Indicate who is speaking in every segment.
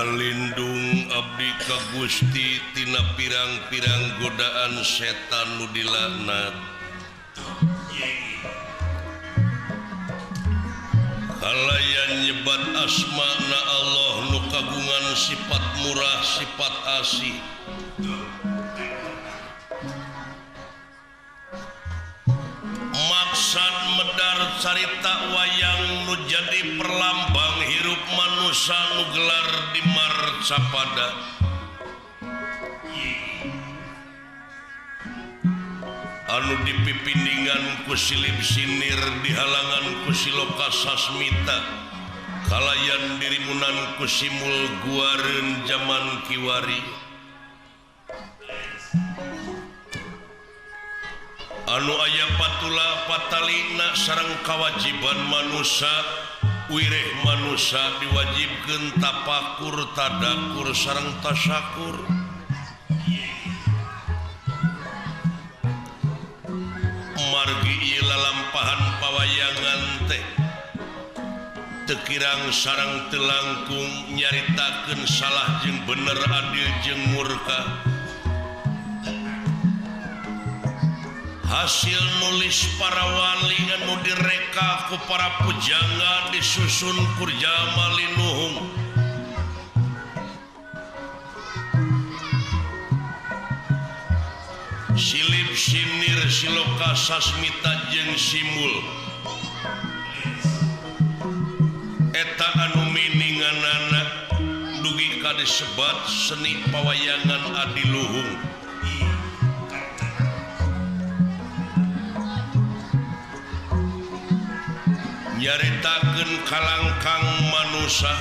Speaker 1: Lindung abdi ka Gusti tina pirang-pirang godaan setan nu dilaknat. Kalayan nyebat asmana Allah nu kagungan sifat murah sifat asih. Maksad medar carita wayang nu jadi perlambang hirup manusia nu gelar di marcapada. Anu dipipindingan ku silip sinir dihalangan ku siloka sasmita kalayan dirimunan ku simul guareun zaman kiwari. Anu aya patula patalina sareng kawajiban manusia wireh manusia diwajibkeun tapakur tadakur sareng tasyakur. Margi ieu lalampahan pawayangan teh teu kirang sareng teu langkung nyaritakeun salah jeung bener adil jeung murka. Hasil nulis para wali anu direka ku para pujangga disusun kurjama linuhung. Silip sinir siloka sasmita jeung simul eta anu mininganana dugi ka disebat seni pawayangan adiluhung. Nyaritakeun kalangkang manusia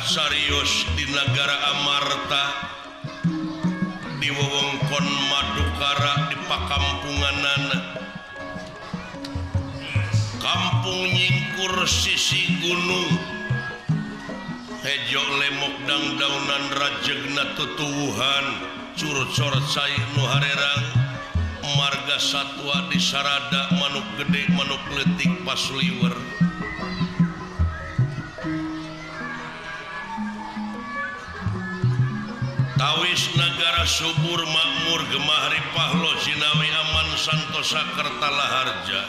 Speaker 1: Sarius di negara Amarta di wewengkon Madukara di pakampunganana kampung nyingkur sisi gunung hejo lemok dangdaunan rajegna tutuwuhan curcor cai nu harerang marga satwa di sarada manuk gede manuk letik pasliwer tawis negara subur makmur gemah ripahlo Cinawi aman santosa Kertalaharja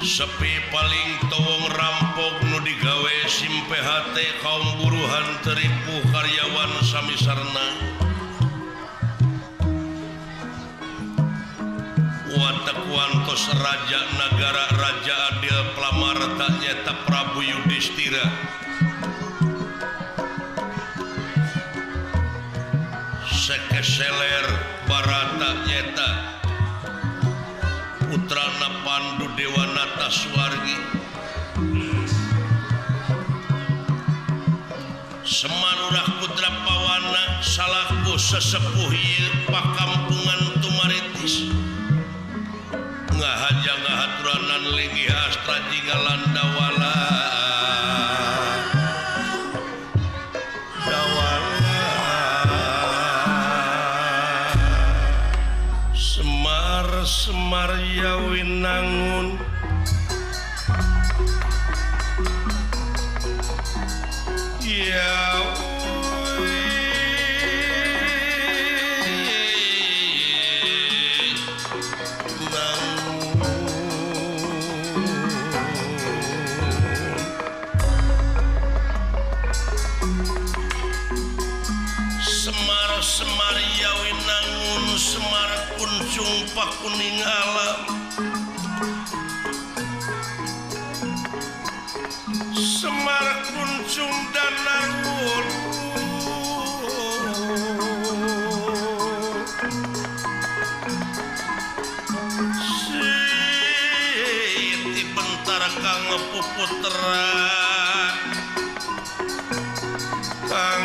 Speaker 1: sepi paling towong rampok nu digawe simpe hate kaum buruhan teripu karyawan samisarna watak wantos raja negara Raja Adil Plamarta nyata Prabu Yudhistira sekeseler Barata nyata putrana Pandu Dewanata Swargi Semanurah Putra Pawana salaku sesepuh ieu pakampungan Tumaritis ngahaja ngahaturanan linggih astra jingga landawala Semar Yawinangun Semar Yawinangun Semar Kuncung Pakuning alam Semar Kuncung dan Narwul Siti bentar kang puputra kang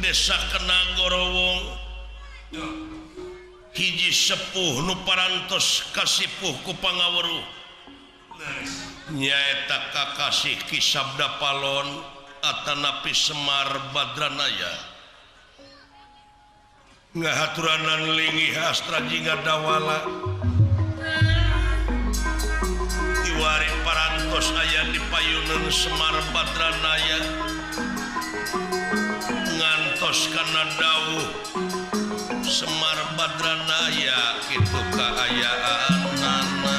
Speaker 1: Desa Kenagorowong hiji sepuh nu parantos kasipuh ku pangaweruh nyaeta kakasih Ki Sabda Palon atanapi Semar Badranaya ngahaturanan linggih astra jingga dawala iwari parantos aya di payunan Semar Badranaya ngantos kana dawuh Semar Badranaya kitu kaayaanana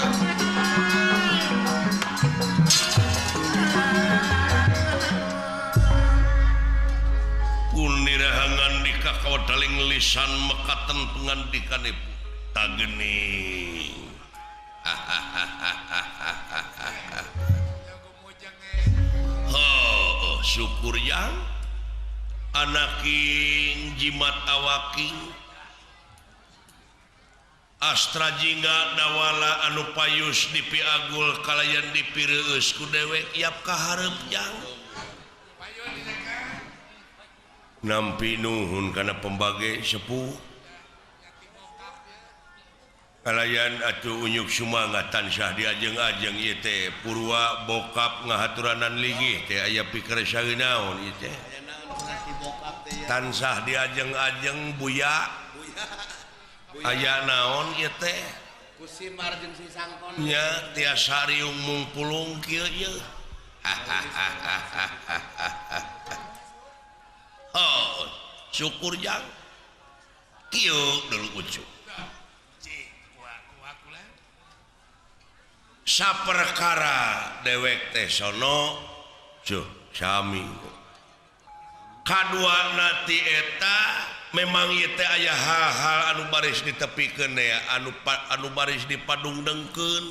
Speaker 1: punirahangan di kakawadaling lisan mekaten pengandikanipun tageni syukur yang anaking jimat awaking astra jingga dawala anu payus dipiagul kalayan dipireus ku dewek yap kaharep jang nampi nuhun kana pembage sepuh kalayan atuh unyuk sumangat tansah diajeng-ajeng ieu teh purwa bokap ngahaturanan linggih teh aya pikeun saeun naon ieu teh tansah diajeng-ajeng buya aya naon ieu teh kusimar jeung si sangkon nya tiasa riung mungpulung kieu ye oh syukur jang kieu dulu ucuk saperkara dewek teh sono sami kadua nati eta memang ieu teh aya hal-hal anu baris ditepikeun ya anu baris dipadung dengkeun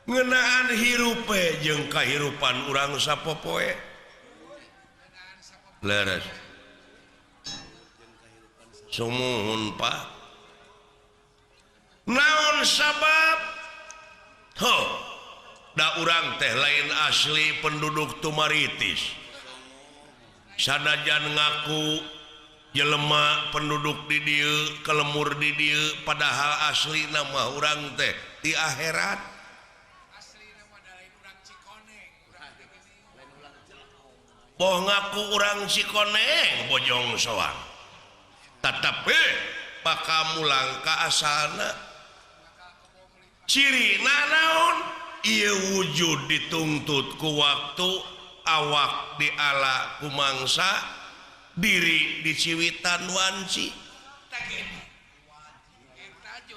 Speaker 1: ngeunaan hirupe jeung kahirupan urang sapopoe leres sumuhun Pak naon sabab da urang teh lain asli penduduk Tumaritis sanajan ngaku jelema penduduk di dieu kelemur di dieu padahal asli nama urang teh di akhirat asli nama lain urang Cikoneng boh ngaku urang Cikoneng bojong soang tetapi pakamulang ka asalna cirina naon ieu wujud dituntut ku waktu awak diala ku mangsa diri diciwitan wanci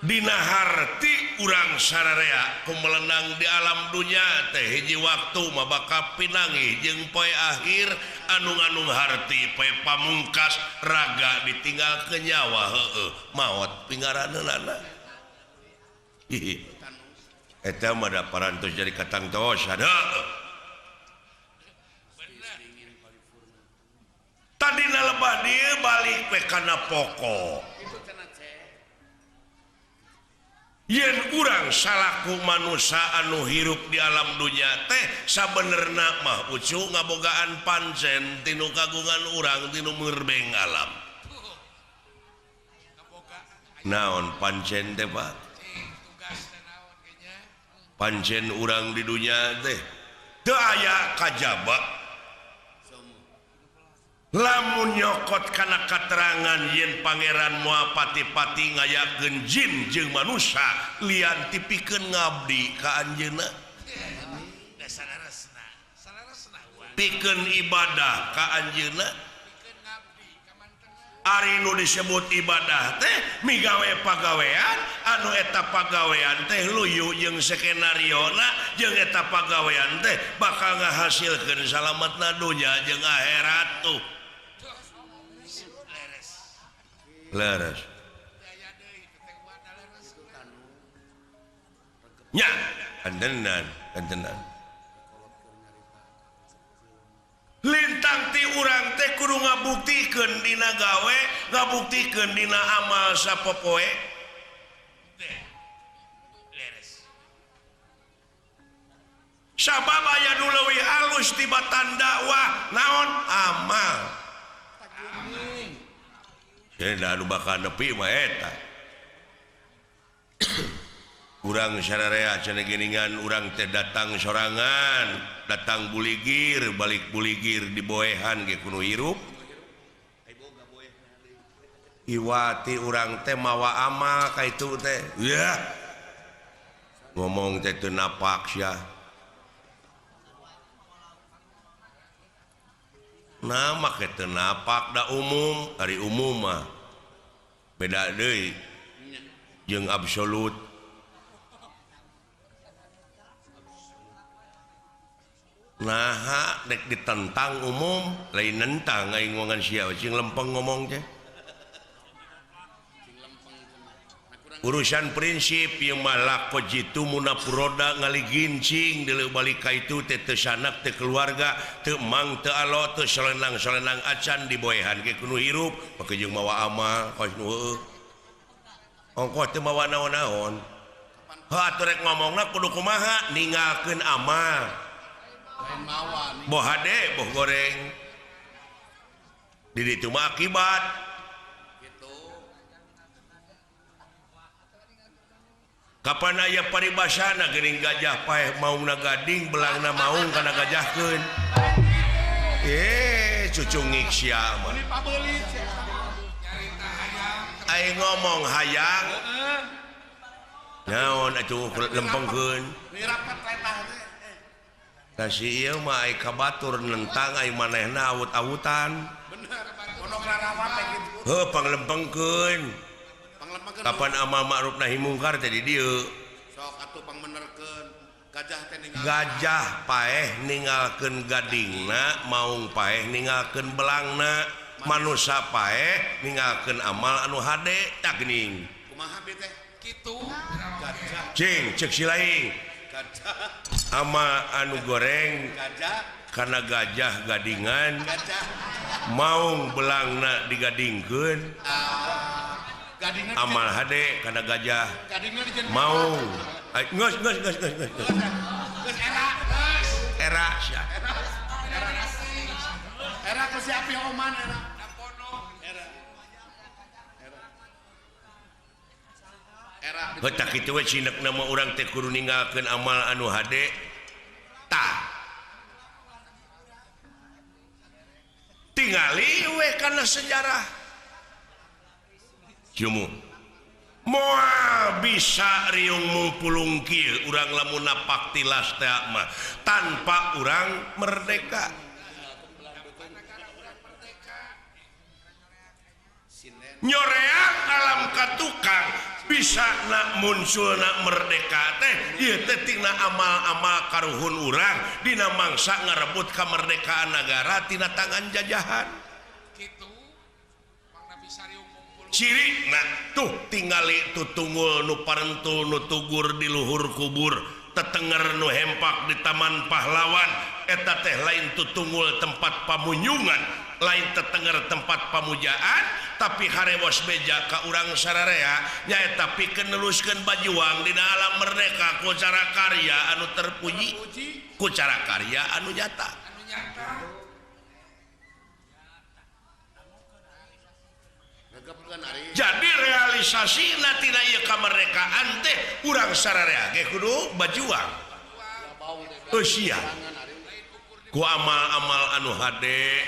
Speaker 1: dina harti urang sararea kumelenang di alam dunya teh hiji waktu mah bakal pinangih jeung poe akhir anu harti poe pamungkas raga ditinggal ke nyawa maot pingaraneunana eta mah da parantos jadi katang tos ada tadina lebah dieu balik we kana pokok yen urang salaku manusia anu hirup di alam dunya teh sabenerna mah ucu ngabogaan pancen tinu kagungan urang tinu merbeng alam naon pancen teh Pak pancen urang di dunya teh teu aya kajaba lamun nyokot kana katerangan yen pangeran moal pati-pati ngayakeun jin jeung manusia lian tipikeun ngabdi ka anjeunna pikeun ibadah ka anjeunna ari nu disebut ibadah teh migawe pagawean anu eta pagawean teh luyu jeung skenariona jeung eta pagawean teh bakal ngahasilkeun salametna dunya jeung akhirat tuh leres nya kantenan lintang ti urang teh kudu ngabuktikeun dina gawe ngabuktikeun dina amal sapopoe leres sabab aya nu leuwih alus tibatan dakwah naon amal cenah anu bakal nepi mah eta urang sararea cenah geuningan urang teh datang sorangan datang buligir balik buligir di boehan ge kudu hirup iwati urang teh mawa amal ka itu teh ya ngomong teh teu napak sia nah make teu napak da umum ari umum mah beda deui jeung absolut nah dek ditentang umum lain nentang aing ngomongan sia cing lempeng ngomong teh urusan prinsip yang malako jitu munapuroda ngali gincing dulu balik ka itu teh teu sanak teh keluarga teu mang teu alo teu solenang acan di boehan ge kudu hirup make jeung mawa amal kos nu heueuh ongkos teu mawa naon-naon atuh rek ngomongna kudu kumaha ninggalkeun amal boh hade boh goreng di ditu mah akibat kapan aya paribasana geuning gajah paeh maungna gading belangna maung kana gajahkeun cucungik sia mah aing ngomong hayang naon atuh lempengkeun kasih ieu mah ai kabatur nentang ai manehna awut-awutan bener pondok rarawat teh kitu heuh panglempengkeun kapan amal ma'ruf nahi mungkar teh di dieu gajah paeh ninggalkeun gadingna maung paeh ninggalkeun belangna manusia paeh ninggalkeun amal anu hade tak geuning kumaha teh kitu cing cek si laing ama anu goreng karena gajah gadingan maung belangna digadingkeun amal hade karena gajah maung geus era ku si api oman era eta kitu we cinekna mah urang teh kudu ninggalkeun amal anu hade tah tingali we kana sejarah jumu moal bisa riung mumpulung kieu urang lamun napak tilas teh mah tanpa urang merdeka nyoreang alam katukang bisa nak munculna merdeka teh ieu teh tina amal-amal karuhun urang dina mangsa ngarebut kamerdekaan negara tina tangan jajahan kitu mangna bisa riung mumpul ciri nah tuh tingali tutunggul nu parentul nu tugur di luhur kubur tetenger nu hempak di taman pahlawan eta teh lain tutunggul tempat pamunyungan lain tetenger tempat pamujaan tapi harewos beja ka urang sararea nyaeta pikeun neluskeun bajuang dina alam merdeka ku cara karya anu terpuji ku cara karya anu nyata jadi realisasi tina ieu kamerdekaan teh urang sararea ge kudu bajuang eusia ku amal-amal anu hade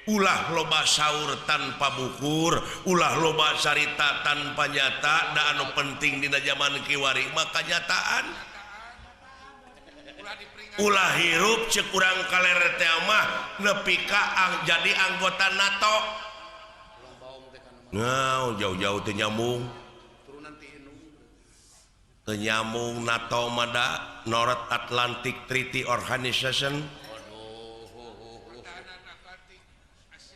Speaker 1: ulah loba saur tanpa bukur ulah loba carita tanpa nyata da anu penting dina zaman kiwari maka nyataan ulah hirup cek urang kalere teh mah nepi ka jadi anggota NATO ngau jauh-jauh teu nyambung NATO mada North Atlantic Treaty Organization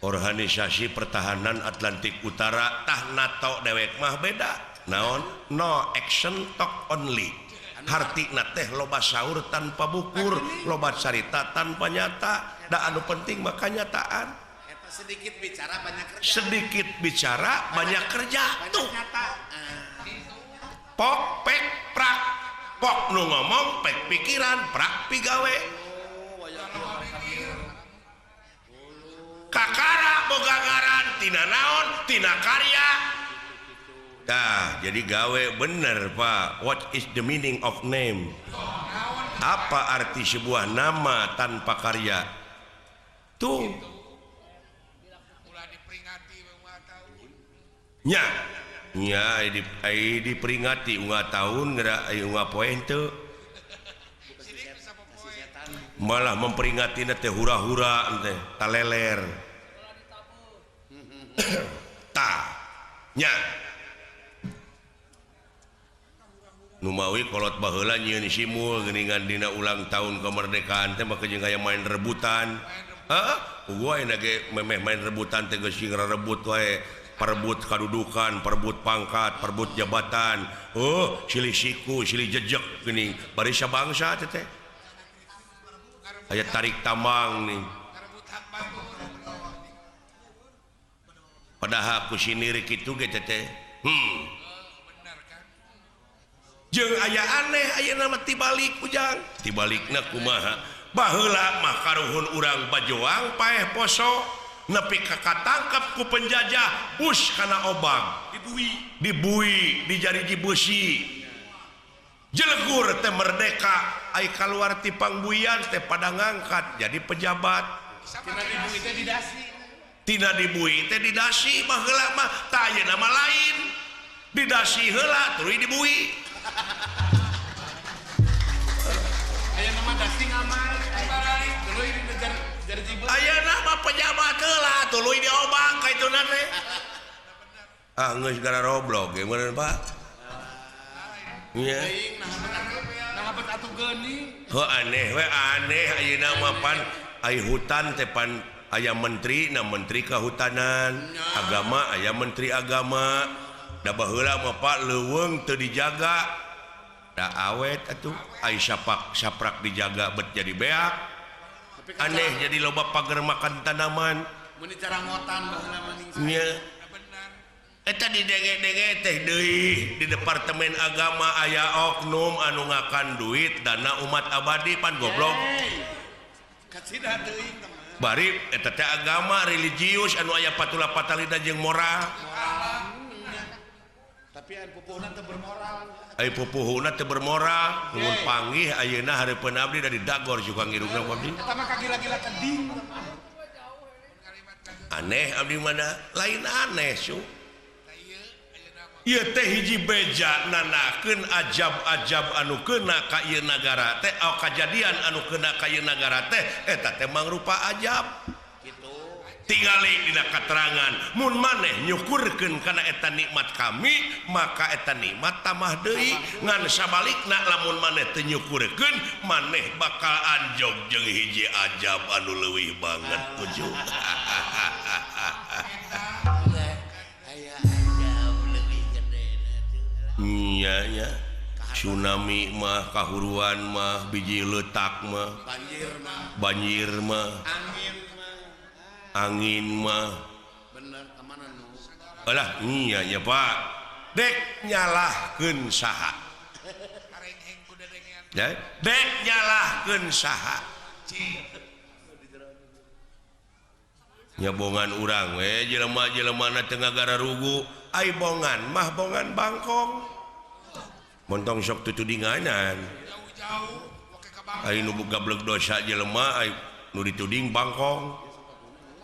Speaker 1: Organisasi Pertahanan Atlantik Utara tah NATO dewek mah beda naon no action talk only hartina teh loba saur tanpa bukur loba carita tanpa nyata da anu penting maka nyataan sedikit bicara banyak kerja tuh pok pek prak pok nu ngomong pek pikiran prak pigawe kakara boga ngaran tina naon tina karya dah jadi gawe bener Pak what is the meaning of name apa arti sebuah nama tanpa karya tuh nya diperingati unggah tahun gerak unggah poin tuh malah memperingati teh hura-hura teh taleler nya numawi kolot baheula nyieun simul geuningan dina ulang tahun kemerdekaan teh maka jeung aya main rebutan gua enak ge memeh main rebutan teh geus rebut wae perebut kedudukan perebut pangkat perebut jabatan silih siku silih jejeg geuning bari sabangsa teh aya tarik tambang nih padahal ku sinirik itu ge teh jeung aya aneh aya nama tibalik ujang tibalikna kumaha baheula mah karuhun urang bajoang paeh poso nepi ka katangkep ku penjajah bus kana obang dibui di jariji besi jelegur teh merdeka ai kaluar ti pangbuian teh pada ngangkat jadi pejabat tina dibui teh didasi mah heula mah tah aya nama lain didasi heula tuluy dibui aya nama dasi ngamal tuluy dinejar jarji aya nama pejabat heula tuluy diobang ka ituna teh geus gara roblog ge meureun Pak nya aneh we aneh ayeuna mah pan aya hutan teh pan aya menteri kehutanan agama aya menteri agama da baheula mah Pak leuweung teu dijaga da awet atuh aya saprak dijaga bet jadi beak aneh jadi loba pager makan tanaman mun cara ngotan baheula mah nya eta didenge-denge teh deui di departemen agama aya oknum anu ngakan duit dana umat abadi pan goblok kacida deui bari eta teh agama religius anu aya patula patalina jeung moral tapi anu pupuhna teu bermoral ai pupuhna teu bermoral mun panggih ayeuna hareupeun abdi dari dagor juga ngirungna abdi eta mah kagila-gila keding aneh abdi mana lain aneh su ieu teh hiji beja nanakeun ajab-ajab anu keuna ka ieu nagara teh kajadian anu keuna ka ieu nagara teh eta teh mangrupa ajab kitu tingali dina katerangan mun maneh nyukurkeun kana eta nikmat kami maka eta nikmat tamah deui ngan sabalikna lamun maneh teu nyukurkeun maneh bakal anjog jeung hiji ajab anu leuwih banget ujug nya tsunami mah kahuruan mah biji letak mah banjir mah angin mah bener kemana nu alah iya nya Pak dek nyalahkeun saha dek nyalahkeun saha nyabongan urang we jelema-jelemana teu ngagara rugu ai bongan mah bongan bangkong montong sok tutudinganan ai nu gablek dosa jelema ai nu dituding bangkong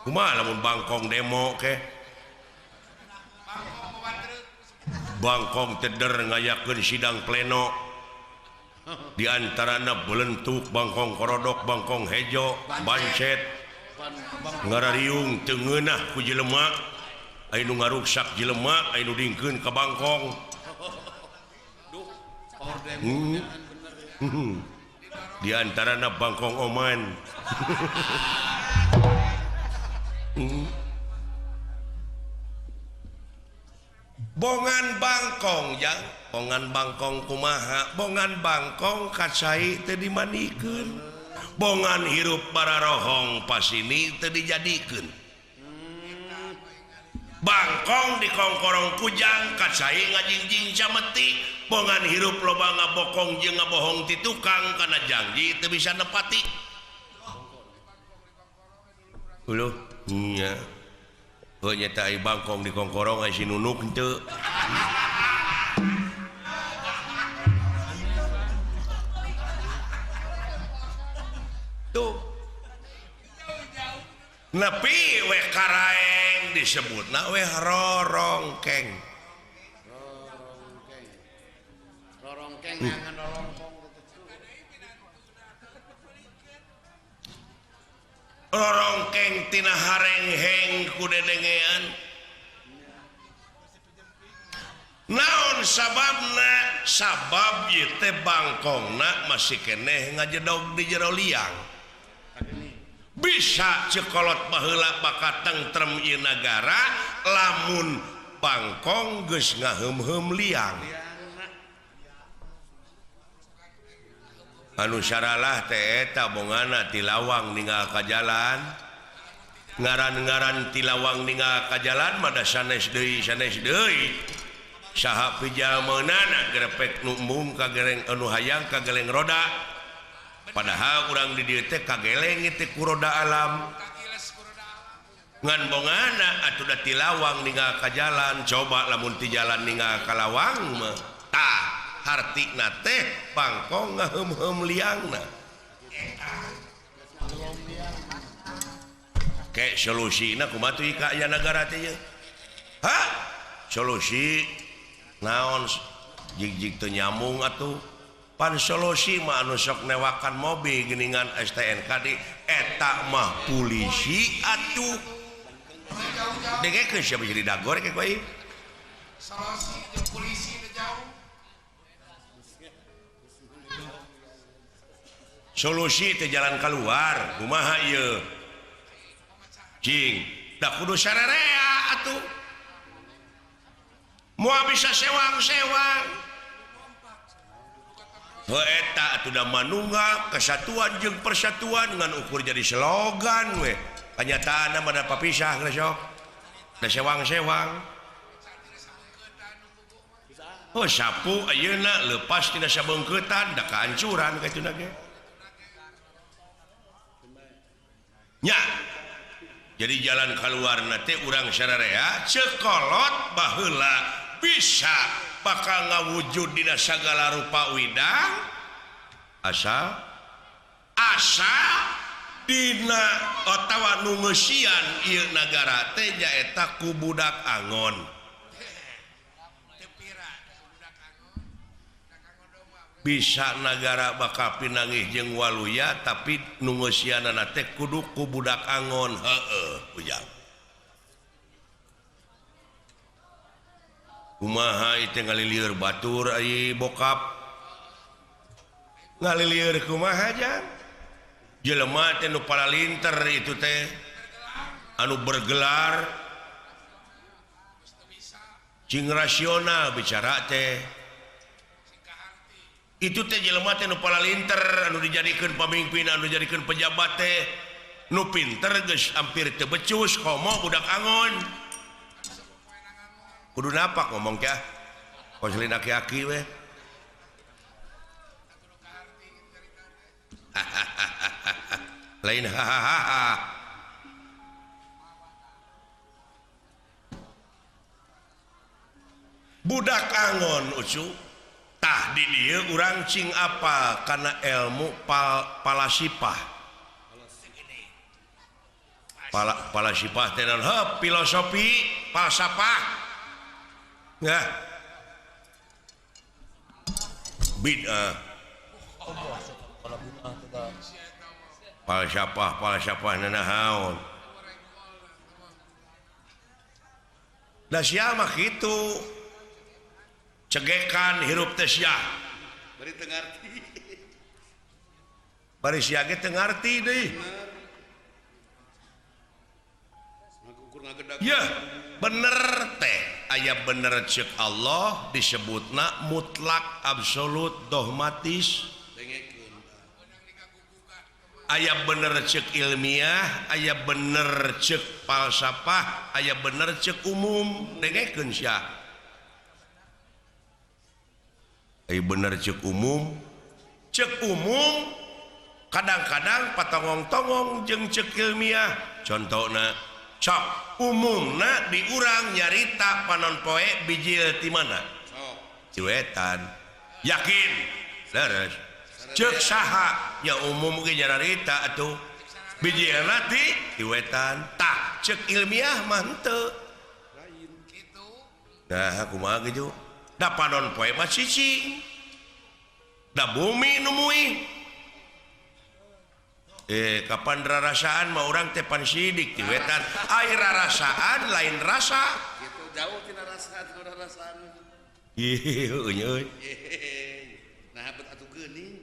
Speaker 1: kumaha lamun bangkong demo ke bangkong teder ngayakeun sidang pleno di antarana belentuk bangkong korodok bangkong hejo bancet ngarariung teu ngeunah ku jelema ai nu ngaruksak jelema ai nu dingkeun ka bangkong di antarana bangkong oman bongan bangkong jang bongan bangkong kumaha bongan bangkong kacai teu dimanikeun bongan hirup bararohong pasini teu dijadikeun bangkong di kongkorong kujang kacai ngajingjing cameti bongan hirup loba ngabokong jeung ngabohong ti tukang kana janji teu bisa nepati uluh nya heuh nyata ai bangkong di kongkorong ai sinunuk henteu tuh nepi we karaeng disebutna we rorongkeng ngangan rorongkong rorongkeng tina harengheng ku dedengean naon sababna sabab ieu teh bangkongna masih keneh ngajedog di jero liang bisa cekolot baheula bakat tentrem ieu nagara lamun bangkong geus ngaheum-heum liang anu saralah teh eta bongana tilawang ninggal ka jalan ngaran-ngaran tilawang ninggal ka jalan mah da sanes deui saha pijalmeunana grepek nu embung ka geleng anu hayang ka geleng roda padahal urang di dieu teh kageleng teh ku roda alam ngan bongana atuh da tilawang ninggal ka jalan coba lamun ti jalan ninggal ka lawang mah tah hartina teh bangkong ngaheum-heum liangna ke solusina kumaha teh ka aya nagara teh ye ha solusi naon jig-jig teu nyambung atuh pan solusi mah anu sok newakan mobil geuningan STNK di eta mah polisi atuh dengekeun sia bisa didagor ke koi solusi jeung polisi teh jauh solusi teh jalan keluar kumaha ieu cing da kudu sararea atuh moal bisa sewang-sewang eta atuh da manunggal kesatuan jeung persatuan dengan ukur jadi slogan we kanyataanna mah da papisah geus sok da sewang-sewang. Oh sapu ayeuna leupas tina sabeungkeutan da kahancuran kitu ge. Nya. Jadi jalan keluarna teh urang sararea cekolot baheula bisa bakal ngawujud dina sagala rupa widang asal dina otawa nu ngeusian ieu nagara teh nyaeta ku budak angon. Bisa negara bakal pinangih jeung waluya tapi nu ngeusianana teh kudu ku budak angon heueuh ujang kumaha ieu ngalilieur batur ai bokap ngalilieur kumaha jang jelema teh nu paralinter itu teh anu bergelar cing rasional bicara teh itu teh jelema teh nu paralinter anu dijadikeun pamimpin anu dijadikeun pejabat teh nu pinter geus hampir teu becus komo budak angon kudu napak ngomong teh konselin aki-aki we lain hahaha budak angon ucu tah di dieu urang cing apa karena ilmu palasipah palasipah teh naon filosofi falsafah ya bid'ah falsafah nanahaun da sia mah kitu cegekan hirup teh sia bari teu ngarti bari sia ge teu ngarti deui ya bener teh aya bener ceuk Allah disebutna mutlak absolut dogmatis aya bener ceuk ilmiah aya bener ceuk falsafah aya bener ceuk umum dengekeun sia bener cek umum kadang-kadang patongong-tongong jeung cek ilmiah contohna sok umumna diurang nyarita panon poe bijil ti mana ciwetan yakin leres cek saha nya umum ge nyarita atuh bijilna ti ciwetan tah cek ilmiah mah henteu kitu nah kumaha kitu da panon poe mah cicing da bumi nu muih kapan rarasaan mah urang teh pan sidik ti wetan ai rarasaan lain rasa gitu jauh tina rarasaan ieu euy nah bet atuh geuning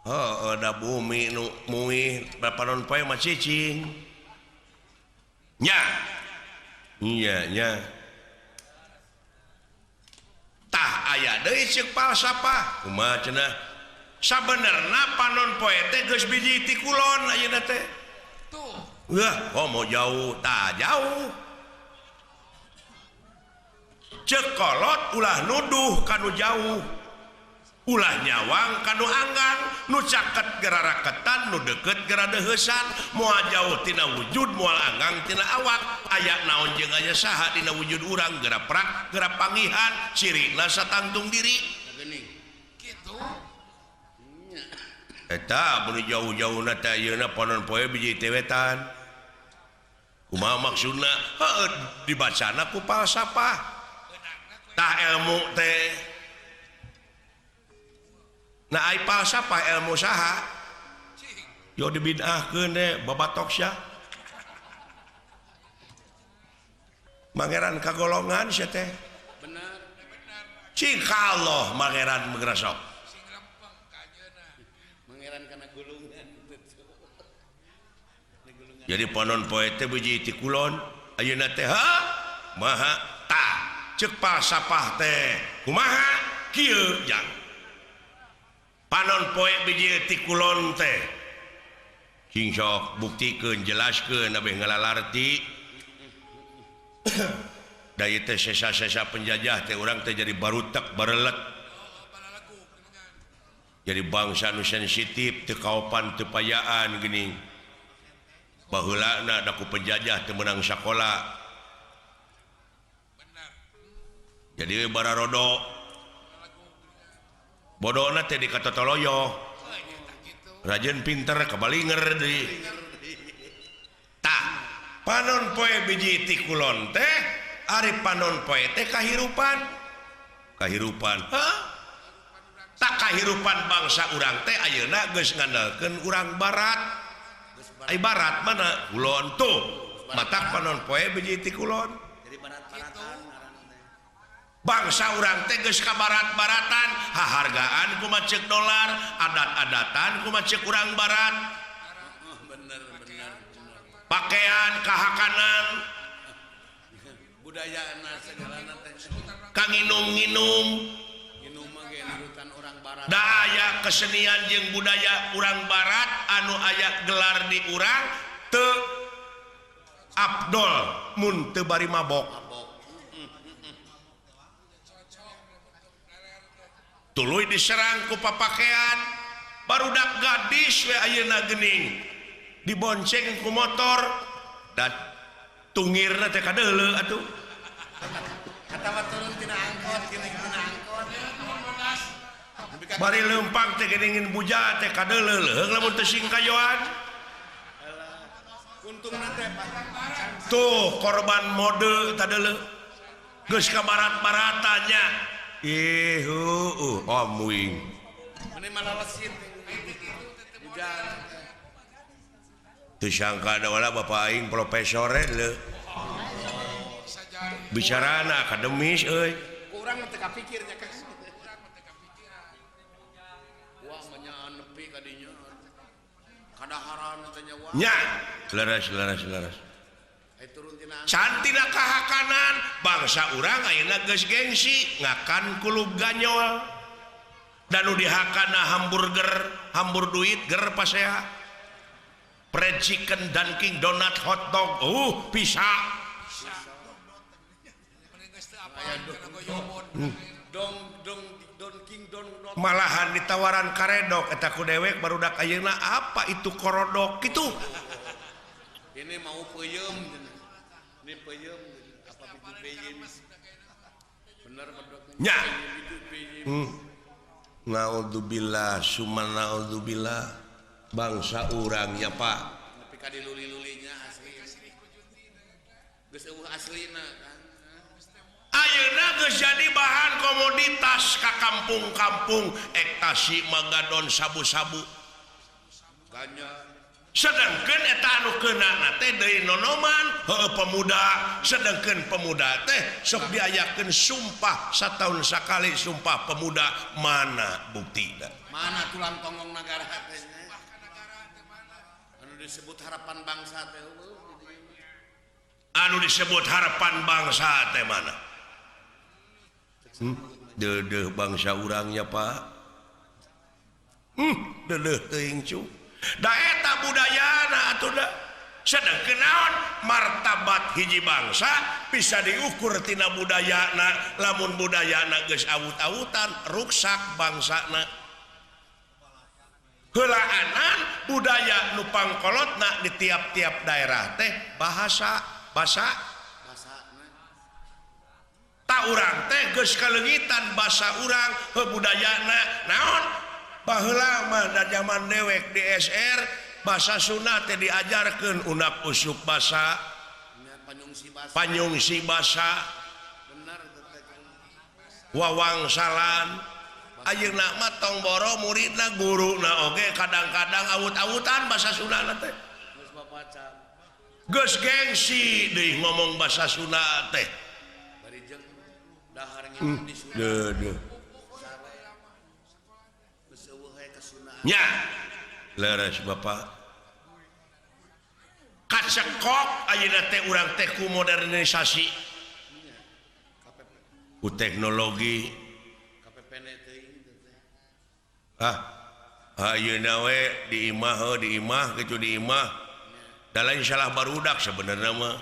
Speaker 1: heuh da bumi nu muih da panon poe mah cicing nya iya nya tah aya deui ceuk falsafah kumaha cenah sabenerna panon poe teh geus biji ti kulon ayeuna teh tuh wah komo jauh tah jauh ceuk kolot ulah nuduh kanu jauh ulah nyawang kanu anggang nu caket gera raketan nu deukeut gera deheusan moal jauh tina wujud moal anggang tina awak aya naon jeung aya saha dina wujud urang gera prak gera pangihan cirina satangtung diri kitu eta mun jauh-jauhna teh ayeuna panon poe biji tewetan kumaha maksudna heuh dibacana ku falsafah tah ilmu teh nah ai falsafah ilmu saha yo dibid'ahkeun deh babatok sia mangeran kagolongan sia teh bener cing Allah mangeran megrasok sing rempeng ka ayeuna mangeran kana gulung Jadi panon poe teh biji ti kulon ayeuna teh maha tah ceuk pasapah teh kumaha kieu jang panon poe biji ti kulon teh cing sok buktikeun jelaskeun abeh ngalalarti da ieu teh sesa-sesa penjajah teh urang teh jadi barutek barelet jadi bangsa nu sensitif teu kaopan teu payaan geuning baheulana da ku penjajah teu meunang sakola jadi bararodo bodona teh dikatotoloyo rajin pinter kabalinger deui tah panon poe biji ti kulon teh ari panon poe teh kahirupan tak kahirupan bangsa urang teh ayeuna geus ngandalkeun urang barat ai barat mana kulon tuh matak panon poe biji ti kulon jadi barat-baratan bangsa urang teh geus ka barat-baratan hahargaan kumaha ceuk dolar adat-adatan kumaha ceuk urang barat bener pakaian kahakanan budayana segalana teh ka nginum-nginum da aya kesenian jeung budaya urang barat anu aya gelar di urang teu abdol mun teu bari mabok tuluy diserang ku papakean barudak gadis we ayeuna geuning dibonceng ku motor dan tungirna teh kadeuleu atuh katawa turun tina angkot tina angkot bari leumpang teh geuning buja teh kadeuleu leuheung lamun teu sing kayoan untungna teh tuh korban mode tadeuleu geus ka barat-baratannya muing meni malalesit teu sangka da wala bapak aing profesor le bicarana akademis euy urang teu kapikirnya ka nya leres cantina kahakanan bangsa urang ayeuna geus gengsi ngakan kulub ganyol dan nu dihakana hambur duit ger pasea fried chicken dunkin donat hotdog bisa malahan ditawaran karedok eta ku dewek barudak ayeuna apa itu korodok gitu ini mau peuyeum ini peuyeum apa bitu peuyeum bener nya naudzubillah summa naudzubillah bangsa urang ya Pak tapi ka diluli-lulinya asli geus eueuh aslina kan ayeuna geus jadi bahan komoditas ka kampung-kampung ektasi magadon sabu-sabu ganja sedangkeun eta anu keunana teh deui nonoman heueuh pemuda sedangkeun pemuda teh sok diayakeun sumpah sataun sakali sumpah pemuda mana buktina mana tulang tonggong nagara teh anu disebut harapan bangsa teh anu disebut harapan bangsa teh mana deudeuh bangsa urangnya Pak deudeuh teuing cu da eta budayana atuh da sedangkeun naon martabat hiji bangsa bisa diukur tina budayana lamun budayana geus awut-awutan ruksak bangsana heulaanan budaya nu pangkolotna di tiap-tiap daerah teh bahasa ta urang teh geus kaleungitan basa urang budayana naon baheula mah da zaman dewek di SR basa Sunda teh diajarkeun unak usuk basa panyungsi basa wawangsalan ayeuna mah tong boro muridna guruna oge kadang-kadang awut-awutan basa Sunda teh geus gengsi deui ngomong basa Sunda teh nya leres Bapak kacekok ayeuna teh urang teh ku modernisasi ku teknologi ayeuna we di imah kitu di imah da lain salah barudak sebenarnya mah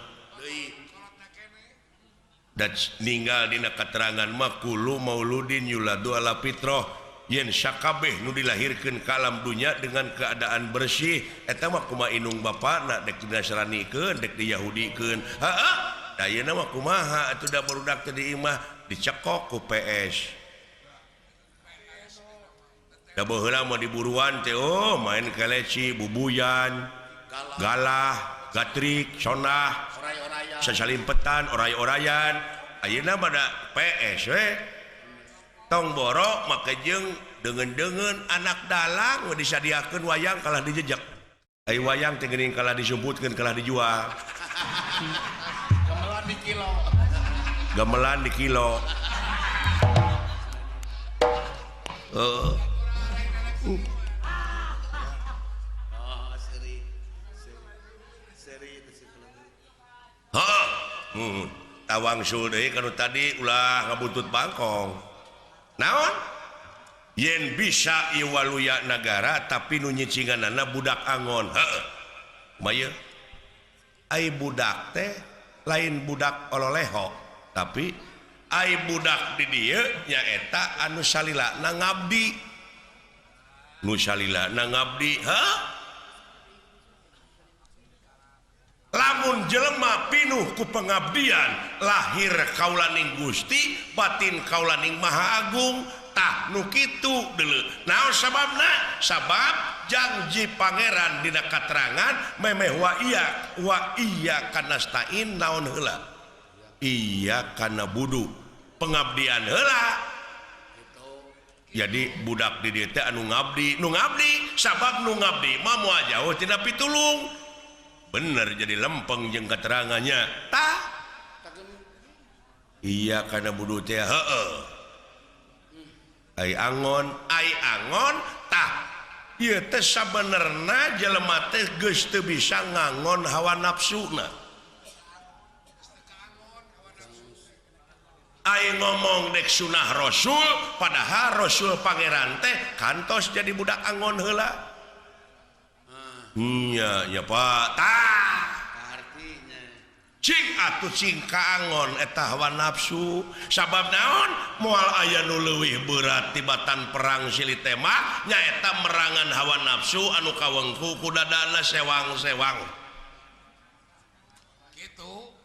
Speaker 1: dan ninggal dina keterangan mah kulu mauludin yuladu ala fitrah yen sakabeh nu dilahirkeun ka alam dunya dengan keadaan bersih eta mah kumaha inung bapana dek dinasranikeun dek diyahudikeun heeh da ayeuna mah kumaha atuh da barudak teh di imah dicekok ku PS da baheula mah diburuan teh oh main keleci bubuyan galah gatrik sonah sasalimpetan oray-orayan ayeuna mah da PS we tong borok make jeung dengan anak dalang disadiakeun wayang kalah dijejak ai wayang teh geuning kalah disumputkeun kalah dijual gamelan di kilo tawang deui kanu tadi ulah ngabutut bangkong naon yen bisa ieu waluya nagara tapi nu nyicinganana budak angon heuh maya ai budak teh lain budak ololeho tapi ai budak di dieu nyaeta anu salilana ngabdi nu salilana ngabdi heuh lamun jelema pinuh ku pengabdian lahir kaulaning Gusti batin kaulaning Maha Agung tah nu kitu deuleu naon sababna sabab janji pangeran dina katerangan memeh wa iya kana stain naon heula iya kana budu pengabdian heula jadi budak di dieu teh anu ngabdi sabab nu ngabdi mah moal jauh tina pitulung bener jadi lempeng jeung keterangannya tah iya kana budu teh heueuh ai angon tah ieu teh sabenerna jelema teh geus teu bisa ngangon hawa nafsuna ai ngomong dek sunah rasul padahal rasul pangeran teh kantos jadi budak angon heula nya Pak tah artinya cing atuh cing kaangon eta hawa nafsu sabab naon moal aya nu leuwih berat tibatan perang silih tema nyaeta merangan hawa nafsu anu kawengku ku dadana sewang-sewang gitu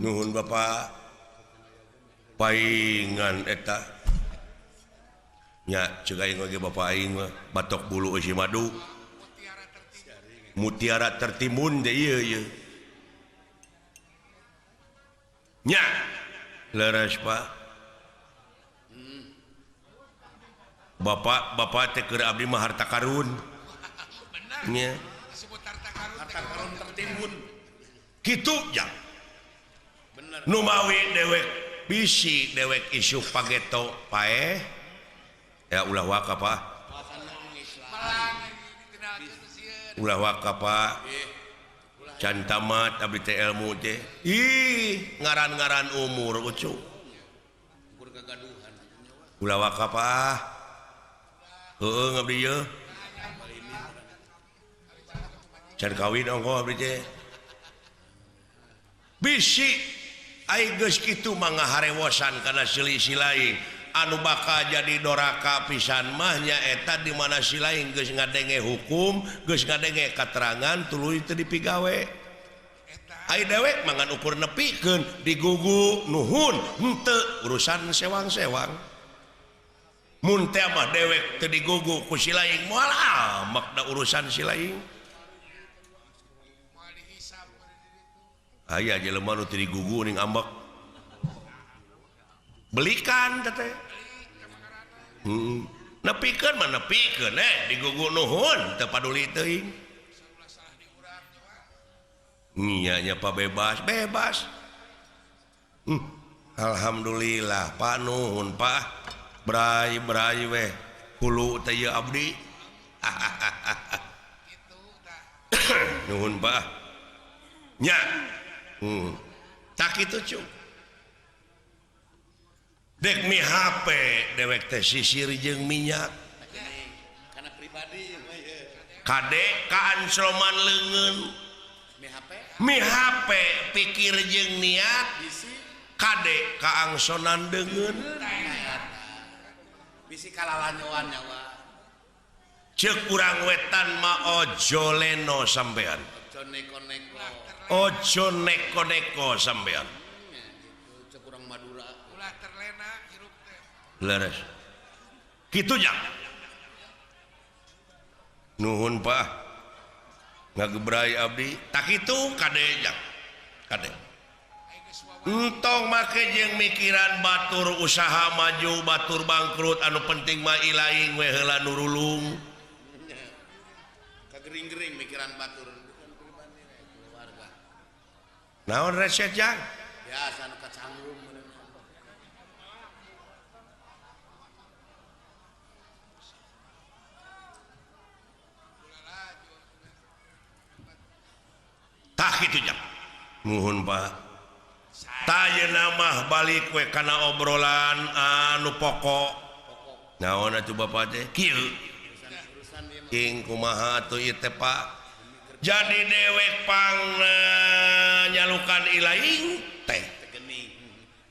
Speaker 1: nuhun Bapak paingan eta nya ceuk aing ge Bapak aing mah batok bulu eusi madu mutiara tertimbun deh ieu nya leres Pak Bapak teh keur abdi mah harta karun nya harta karun tertimbun kitu ya bener nu mawi dewek bisi dewek isu pageto paeh ya ulah waka Pak ulah waka Pak can tamat abdi teh ilmu teh ih ngaran-ngaran umur ucu ulah waka Pak heueuh ngabdi ieu can kawin ongko abdi teh bisi ai geus kitu mah ngaharewosan kana silih-silaing anu bakal jadi doraka pisan mah nyaeta di mana si lain geus ngadenge hukum geus ngadenge katerangan tuluy teu dipigawe ai dewek mangan ukur nepikeun digugu nuhun henteu urusan sewang-sewang mun teh mah dewek teu digugu ku si lain moal amak da urusan si lain aya jelema nu teu digugu ning ambek belikan teh nepikeun mah nepikeun digugu nuhun teu paduli teuing nya nya Pak bebas alhamdulillah Pak nuhun Pak Brai weh hulu teh ieu abdi. Nuhun Pak. Nya. Tak kitu Cung. Dek mi HP dewek teh sisir jeung minyak.
Speaker 2: Karena pribadi
Speaker 1: Kade kaansloman leungeun. Mi HP pikir jeung niat. Kade kaangsonan deungeun.
Speaker 2: Bisi kalalanyoan nyawa.
Speaker 1: Ceuk urang wetan mah ojo leno sampean.
Speaker 2: Ojo neko-neko.
Speaker 1: Ojo neko-neko sampean.
Speaker 2: Ceuk urang Madura.
Speaker 3: Ulah terlena hirup teh.
Speaker 1: Leres. Kitu nya. Nuhun Pak. Ngagebrai abdi. Tak kitu kade nya. Kade. Entong make jeung mikiran batur usaha maju batur bangkrut anu penting mah ilaing we heula nurulung.
Speaker 2: Kagering-gering mikiran batur keluarga.
Speaker 1: Naon reset jang?
Speaker 2: Biasa anu kacangrum.
Speaker 1: Tah kitu jang. Nuhun Pak. Tayana mah balik we kana obrolan anu pokok. Naon atuh Bapak teh? Kieu. King kumaha atuh ieu teh Pak? Jadi dewek pang nyalukan ilaing teh.
Speaker 2: Geuning.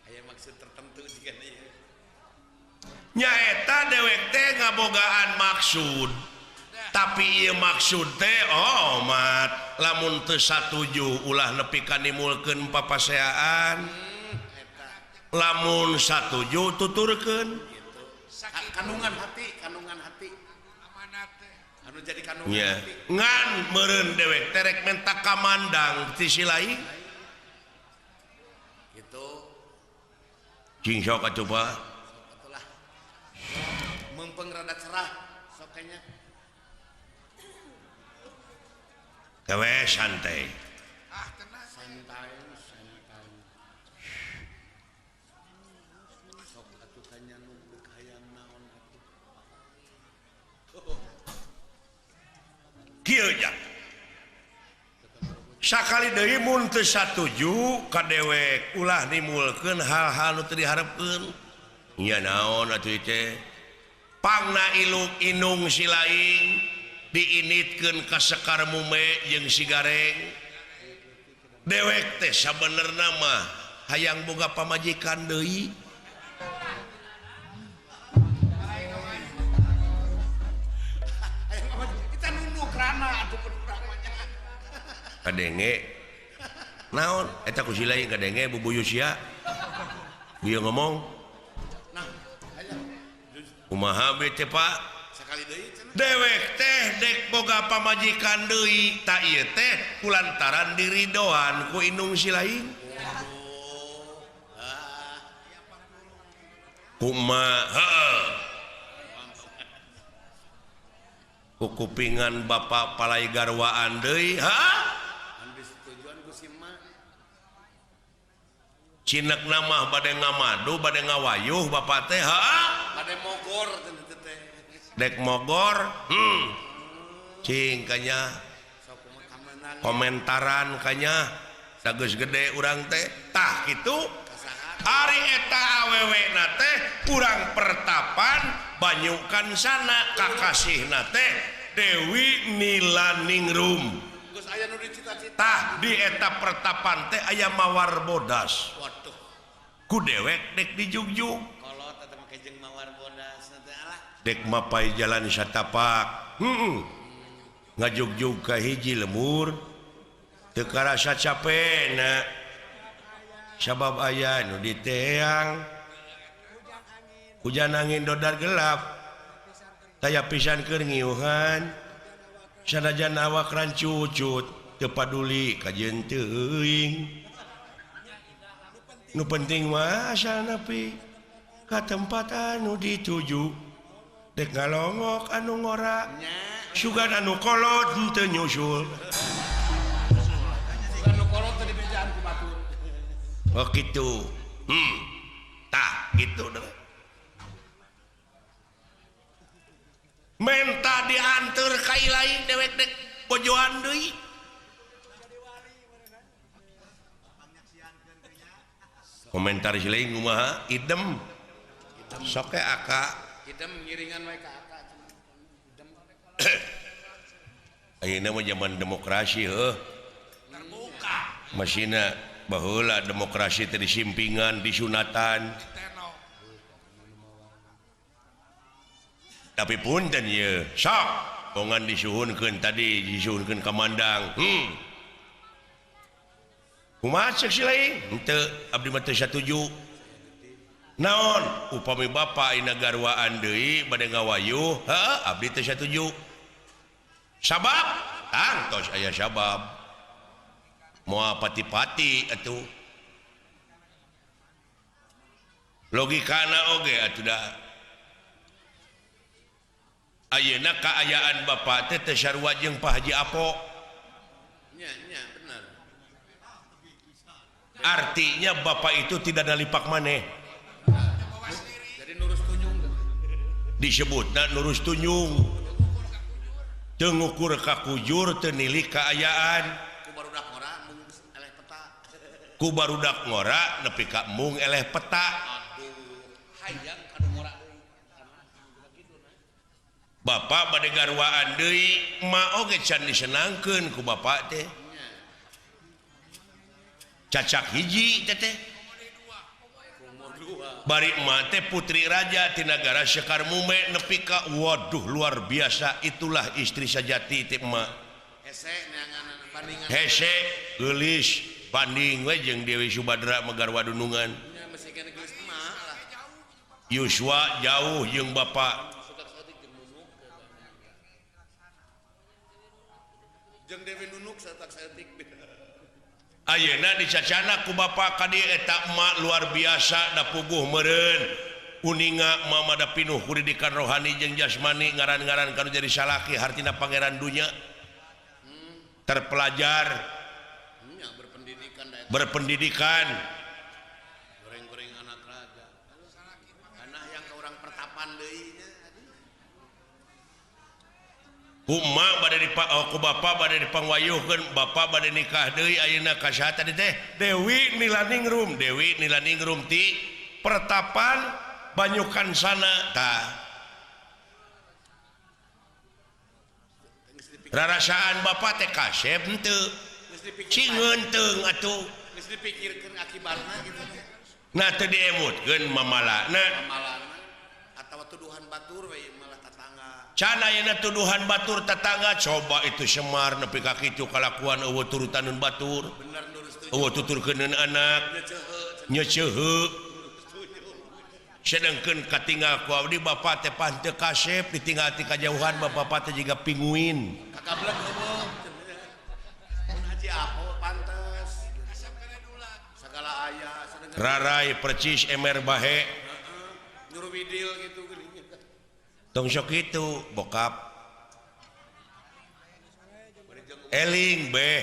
Speaker 2: Aya maksud tertentu jiga ieu.
Speaker 1: Nya eta dewek teh ngabogaan maksud. Tapi ieu maksud teh mat lamun teu satuju ulah nepi ka nimulkeun papaseaan. Lamun satuju tuturkeun.
Speaker 2: Kandungan hati.
Speaker 3: Amanat teh.
Speaker 2: Anu jadi kandungan
Speaker 1: Nya,
Speaker 2: hati.
Speaker 1: ngan meureun dewek terek menta kamandang ti si lain.
Speaker 2: Gitu.
Speaker 1: Cing sok atuh Pak.
Speaker 2: Atulah. Mumpung rada cerah sok kayaknya.
Speaker 1: Gawe santai.
Speaker 3: Tenang.
Speaker 2: Santai. Sok atuh kanya nu hayang naon atuh.
Speaker 1: Kieu nya. Sakali deui mun teu satuju ka dewek ulah nimulkeun hal-hal nu teu diharepkeun. Nya naon atuh teh? Pangna iluk inung si laing diinitkeun ka sekar mume jeung si gareng. Dewek teh sabenerna mah hayang boga pamajikan deui.
Speaker 2: Kita nunduk rana atuh pedurangnya.
Speaker 1: Kadenge naon eta ku si lain kadenge bubuyu sia. Bieu ngomong.
Speaker 2: Nah, aya.
Speaker 1: Kumaha we teh Pak?
Speaker 2: Sakali deui cenah.
Speaker 1: Dewek teh dek boga pamajikan deui ta ieu teh kulantaran diridoan ku inung si lain. Kumaha ku kupingan bapak palai garwaan deui
Speaker 2: Anu disetujuan ku si emak.
Speaker 1: cinek namah bade ngamadu bade ngawayuh bapak teh
Speaker 2: Bade mogor cenah teh.
Speaker 1: dek mogor cing kanya
Speaker 2: Sok kumaha kamenan.
Speaker 1: komentaran kanya sageus gede urang teh tah kitu
Speaker 2: Kasaha?
Speaker 1: ari eta awewena teh urang pertapan banyukan sana kakasihna teh Dewi Nilaningrum.
Speaker 2: Geus aya nu dicita-cita.
Speaker 1: Tah di eta pertapan teh aya mawar bodas.
Speaker 2: Waduh.
Speaker 1: Ku dewek dek dijugjug.
Speaker 2: Kolot eta make jeung mawar bodas teh alah.
Speaker 1: Dek mapai jalan satapak. Ngajugjug ka hiji lemur. Teu karasa capena. Sabab aya nu di teang. Hujan angin dodar gelap. Taya pisan keur ngiuhan. Sanajan awak rancucut teu paduli ka jeung teuing. Nu penting mah asal nepi ka tempat anu dituju. Dek ngalongok anu ngora. Sugan anu kolot henteu nyusul.
Speaker 2: Anu kolot teh di bejaan ku batur.
Speaker 1: Oh kitu. Tah kitu deh. diantar kai lain dewek dek pojoan deui komentar lain kumaha idem sok aka
Speaker 2: Idem ngiringan wae ka Aka. Idem.
Speaker 1: ayeuna mah zaman demokrasi heuh
Speaker 3: Terbuka.
Speaker 1: masina baheula demokrasi teh disimpingan disunatan
Speaker 3: Teno.
Speaker 1: tapi punten ye sok kongan disuhunkeun tadi disuhunkeun kamandang kumaha cek si lain henteu abdi mah teu satuju naon upami bapa ina garwaan deui bade ngawayuh heuh abdi teu satuju sabab tos aya sabab moal pati-pati atuh logikana oge atuh da ayeuna kaayaan bapa teh teu sarua jeung Pak Haji Apo
Speaker 2: Nya benar.
Speaker 1: artinya bapak itu tidak nalipak maneh
Speaker 2: Jadi nurus tunjung tuh.
Speaker 1: disebutna nurus tunjung teu ngukur ka kujur teu nilik kaayaan
Speaker 2: Ku barudak ngora mung eleh peta.
Speaker 1: ku barudak ngora nepi ka mung eleh peta
Speaker 2: Aduh, hayang kanu ngora deui.
Speaker 1: bapak bade garwaan deui ma oge can disenangkeun ku bapak teh cacak hiji teh
Speaker 2: Umur 2.
Speaker 1: bari emak teh putri raja ti nagara Sekar Mume nepi ka waduh luar biasa itulah istri sajati ti emak
Speaker 2: Hese neangan bandingan.
Speaker 1: hese geulis banding we jeung Dewi Subadra Megarwa Dunungan
Speaker 2: Nya mesti kena geus emak lah.
Speaker 1: Yuswa jauh jeung bapak
Speaker 2: Suka saeutik jeung nunuk. Jeung Dewi Nunuk saeutak saeutik.
Speaker 1: ayeuna dicacana ku bapak ka dieu eta emak luar biasa da puguh meureun uninga mama da pinuh pendidikan rohani jeung jasmani ngaran-ngaran kanu jadi salaki hartina pangeran dunya terpelajar
Speaker 2: Nya berpendidikan da eta.
Speaker 1: berpendidikan
Speaker 2: Goreng-goreng anak raja. Anak yang ke orang pertapan deui nya.
Speaker 1: Uma bade ku bapak bade dipangwayuhkeun bapak bade nikah deui ayeuna ka saha tadi teh Dewi Nilaningrum ti pertapan Banyukan sana tah rarasaan bapak teh kasep henteu
Speaker 2: Geus dipikir.
Speaker 1: cingeun teung atuh
Speaker 2: Geus dipikirkeun akibatna gitu.
Speaker 1: nah teu diemutkeun mamalana
Speaker 2: Amalana atawa tuduhan batur we malah tatangga.
Speaker 1: can ayeuna tuduhan batur tetangga coba itu Semar nepi ka kitu kalakuan eueuh turutaneun batur
Speaker 2: Bener nurus tujuh.
Speaker 1: eueuh tuturkeuneun anak
Speaker 2: Nya ceuheu.
Speaker 1: nyeuceuheu sedangkeun katinggal ku abdi bapak teh pan teu kasep ditinggal ti kajauhan bapak teh jiga pinguin
Speaker 2: Kakablek heueuh. Mun Haji Apo pantes. Segala aya sadenger
Speaker 1: rarai percis emer bahe
Speaker 2: nyuruh widil gitu geuning.
Speaker 1: tong sok kitu bokap eling beh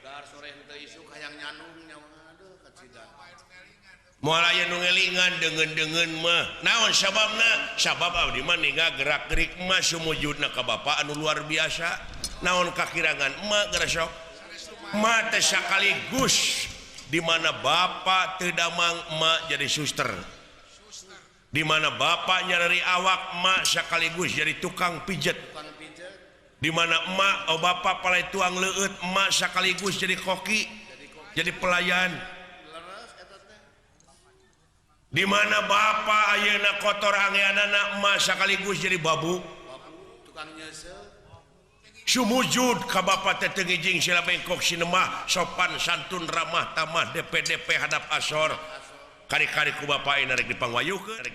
Speaker 2: Dar sore henteu isuk hayang nyanung nyawa aduh kacida.
Speaker 1: moal aya nu ngelingan deungeun-deungeun mah naon sababna sabab abdi mah ninggal gerak-gerik mah sumujudna ka bapak anu luar biasa naon kakirangan emak geura sok emak teh sakaligus di mana bapak teu damang emak jadi suster di mana bapak nyari awak emak sakaligus jadi tukang pijet
Speaker 2: Tukang pijet
Speaker 1: di mana emak bapak palai tuang leueut emak sakaligus jadi koki jadi pelayan
Speaker 2: leres eta teh.
Speaker 1: di mana bapak ayeuna kotor angeanana emak sakaligus jadi babu
Speaker 2: Babu tukang nyeuseuh.
Speaker 1: sumujud ka bapak teh teu ngijing sila bengkok sinemah sopan santun ramah tamah DP hadap asor kari-kari ku bapak ayeuna rek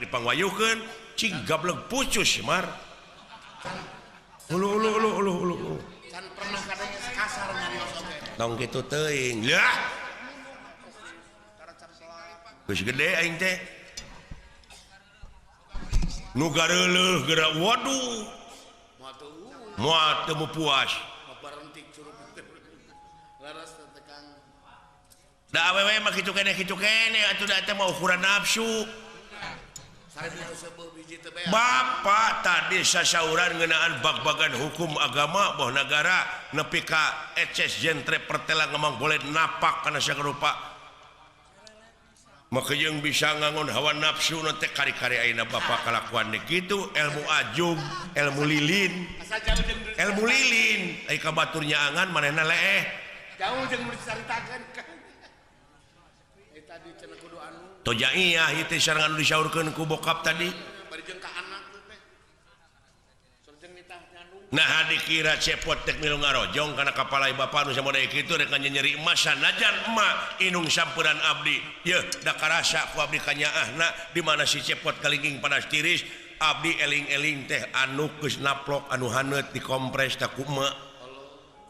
Speaker 1: dipangwayuhkeun cing gablek pucus Semar ulu
Speaker 2: Can pernah kadang kasar nyarios oge.
Speaker 1: tong kitu teuing lah geus gede aing teh nu gareuleuh geura waduh moal teu puas
Speaker 2: Barentik suruh leres teh Kang.
Speaker 1: da awewe mah kitu keneh atuh da teh mah ukuran nafsu Bapak tadi sasauran ngeunaan bag-bagan hukum agama boh negara nepi ka eces jentre pertela ngomong boleh napak kana sarupa maka yang bisa ngangon hawa nafsu nanti kari-kari aina bapak kalakuan gitu ilmu ajung ilmu lilin ai ka baturnya angan manehna leeh
Speaker 2: jauh jeung nu dicaritakeun tadi cenah kudu anu
Speaker 1: tojaiyah ieu sareng anu disaurkeun ku bokap tadi
Speaker 2: bari jeung ka anak teh surjeng nitah nyandung
Speaker 1: nah dikira cepot tek milu ngarojong kana kapalai bapa nu samodaya kitu rek nyeri emas sanajan emak inung sampeuran abdi yeuh da karasa ku abdi kanyaahna di mana si cepot kalingking panas tiris abdi eling-eling teh anu geus naplok anu haneut dikompres ta ku emak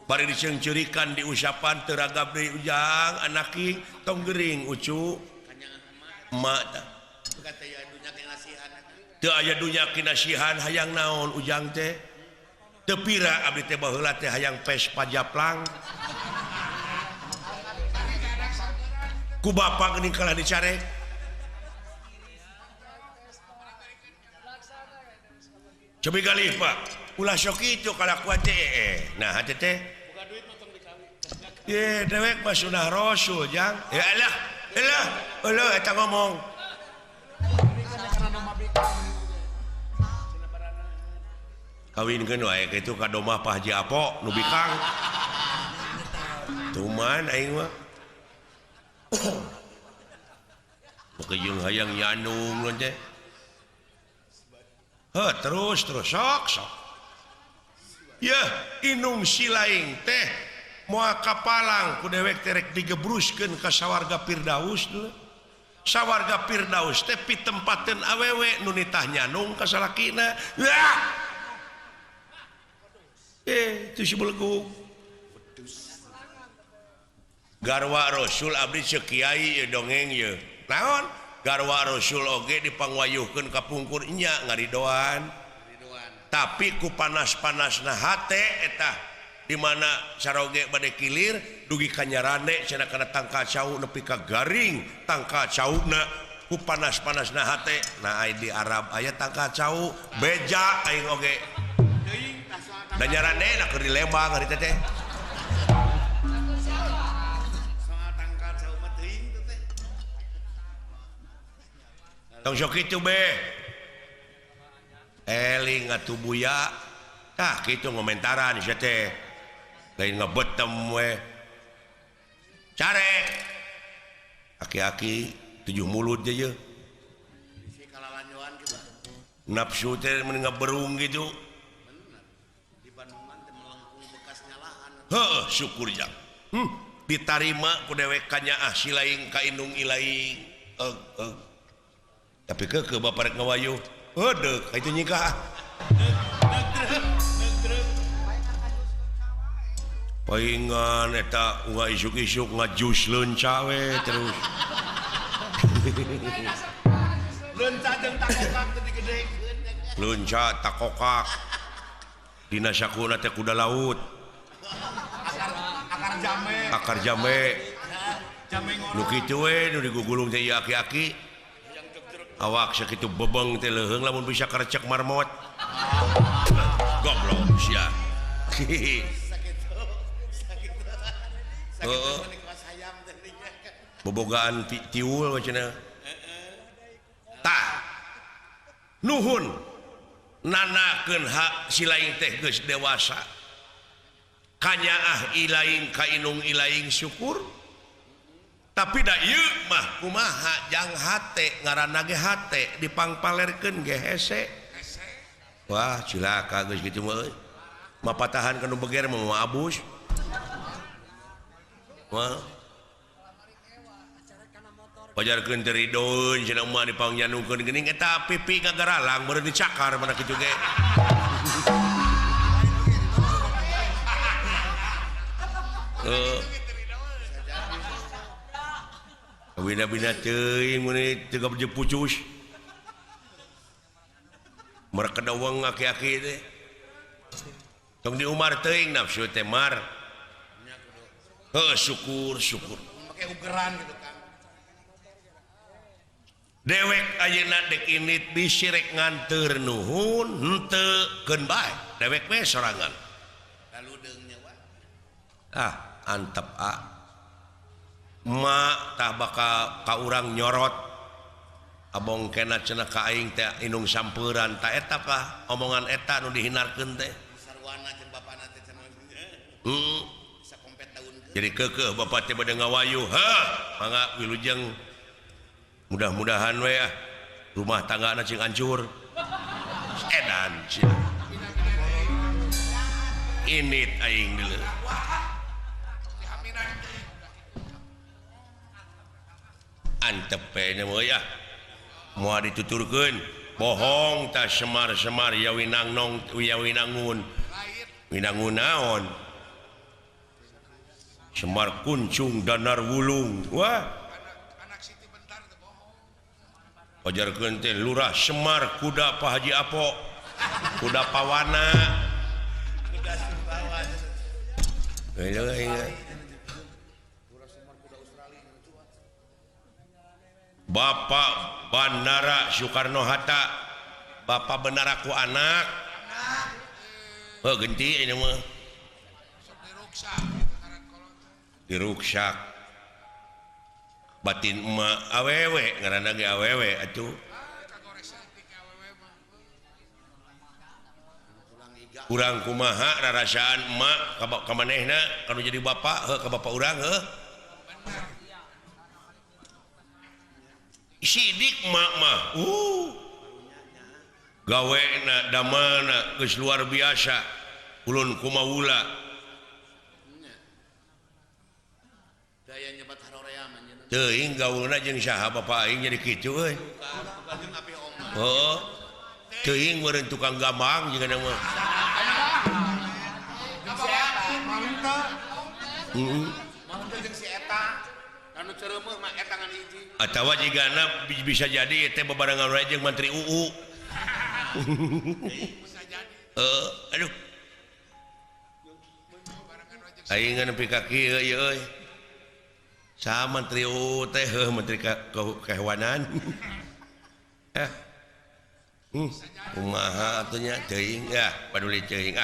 Speaker 1: bari diceungceurikan di usapan teu ragab deui ujang anaking tong gering ucu emak tah teu aya dunya kinasihan hayang naon ujang teh teu pira abdi teh baheula teh hayang pes pajaplang ku bapa geuning kalah dicarek cobi galih Pak ulah sok kitu kalakuan teh nah hate teh ye dewek mah sunah rasul jang ya elah eta ngomong kawinkeun wae kitu ka domah Pak Haji Apo nu bikang tuman aing mah Pokoknya hayang nyandung non teh terus sok ya inung silaing teh moal kapalang ku dewek terek digebruskeun ka sawarga Firdaus dulu sawarga Firdaus teh pitempateun awewe nu nitah nyandung ka salakina itu si beleguk garwa Rasul abdi ceuk kiai dongeng ye naon garwa Rasul oge dipangwayuhkeun ka pungkur nya ngaridoan tapi ku panas-panasna hate eta di mana saroge bade kilir dugi kanyarane cenah kana tangka cau nepi ka garing tangka cauna ku panas-panasna hate nah di Arab aya tangka cau beja aing oge dan nyarane nak keur dilembang ari teh tong sok kitu be eling atuh buya tah kitu ngomentaran sia teh lain ngabetem we carek aki-aki 7 mulut aja nafsu teh mending ngaberung gitu
Speaker 2: di Bandungan teh melengkung bekas nyalaan
Speaker 1: heuh syukur jang ditarima ku dewek kanyaah silaing ka indung ilaing tapi ke bapak rek ngawayuh heudeuk itu nyikah paingan eta uga isuk-isuk ngajus leunca we terus
Speaker 2: leunca jeung takokak teh digedekeun
Speaker 1: leunca takokak dina sakuna teh kuda laut akar jame nu kitu we nu digugulung teh ieu aki-aki awak sakitu bebeng teh leuheung lamun bisa karecek marmot goblok sia bobogaan tiul cenah tah nuhun nanakeun hak silaing teh geus dewasa kanyaah ilaing ka inung ilaing syukur tapi da ieu mah kumaha jang hate ngaranna ge hate dipangpalerkeun ge hese wah cilaka geus kitu mah euy mapatahan kana beger mah abus wah pajarkeun teu ridoeun cenah mah dipangnyanungkeun geuning eta pipi kagaralang beureun dicakar mana kitu ge bina-bina teuing mun teu gabje pucus mereka dawang aki-aki teh tong di umar teuing nafsu teh mar syukur
Speaker 2: pakai ugeran gitu kan
Speaker 1: dewek ayeuna dek init bisirek nganteur nuhun henteu keun bae dewek we sorangan
Speaker 2: lalu deungnya wa
Speaker 1: antep mak tah bakal ka urang nyorot abong kena cenah ka aing teh indung sampeuran ta eta kah omongan eta nu dihinarkeun teh
Speaker 2: sarwana jeung bapana teh cenah bisa kompet tahun
Speaker 1: jadi keukeuh bapa teh bade ngawayu mangga wilujeng mudah-mudahan we rumah tanggana cing hancur edan init aing deuleu antep nya moal moal dituturkeun bohong tah semar-semar ya winangnong ya winangun winangun naon semar kuncung danar wulung wah pajarkeun teh lurah Semar kuda Pak Haji Apo kuda pawana
Speaker 2: kuda Sumbawa
Speaker 1: Bapak Bandara Soekarno-Hatta Bapak benar aku anak genti ini mah diruksak batin emak awewe ngaranna ge awewe atuh urang kumaha rarasaan emak ka manehna kanu jadi bapak ka bapak urang sidik emak mah gawena damana geus luar biasa ulun kumaula
Speaker 2: daya nyebat harorea manjeun
Speaker 1: teuing gaulna jeung saha bapak aing jadi kitu euy
Speaker 2: bukan api oma
Speaker 1: teuing meureun tukang gambang jeung kana mah
Speaker 2: Maunteun jeung si eta anu cereumeuh mah eta ngan hiji
Speaker 1: atawa jigana bisa jadi teh bebarengan wae jeung Menteri UU
Speaker 3: bisa jadi
Speaker 1: aduh aing nepi ka kieu euy sa Menteri UU teh Menteri Kehewanan kumaha atunya teuing paduli teuing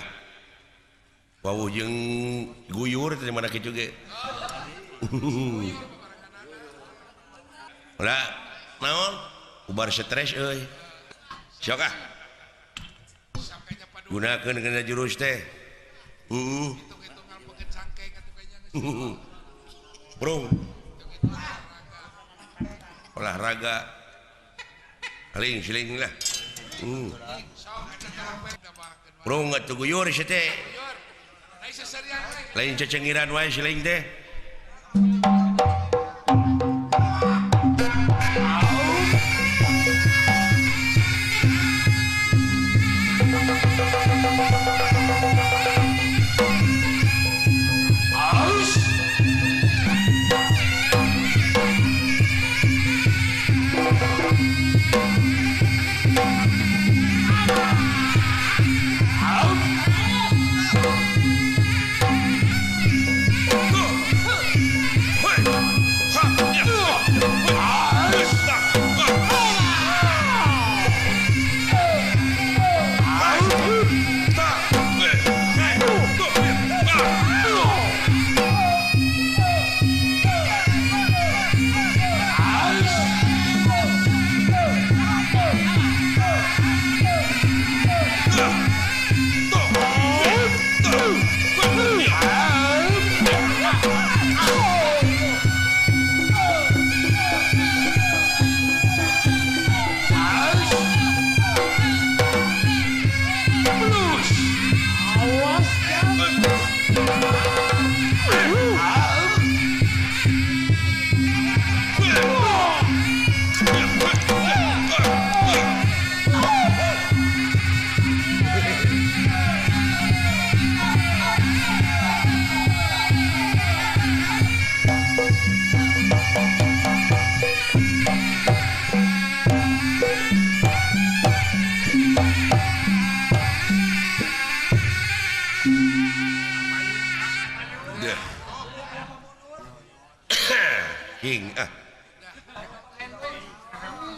Speaker 1: wawuh jeung guyur teh mana kitu ge lah naon ubar stres euy sok gunakeun kana jurus teh Bro olahraga siling lah Bro atuh guyur si teh lain cecengiran wae siling teh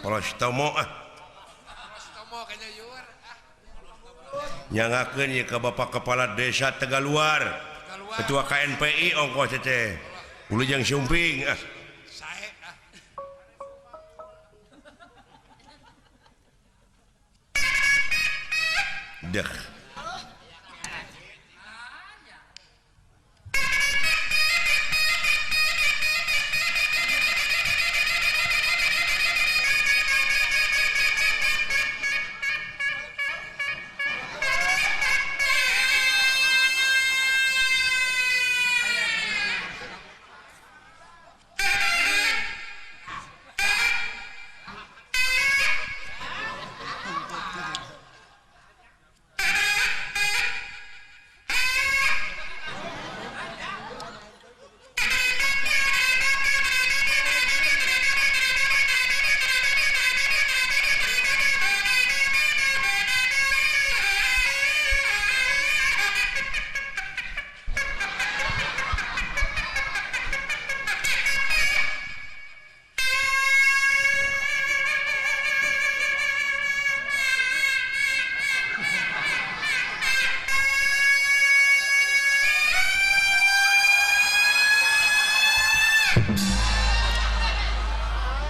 Speaker 1: Polostomo
Speaker 3: Tomo kayaknya yuar.
Speaker 1: nyangakeun ieu ka Bapak Kepala Desa Tegaluar,
Speaker 3: Keluar.
Speaker 1: Ketua KNPI ongkos teh. Ulujang Sumping
Speaker 3: Sae
Speaker 1: dah.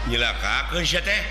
Speaker 1: Nyelakakeun sia teh.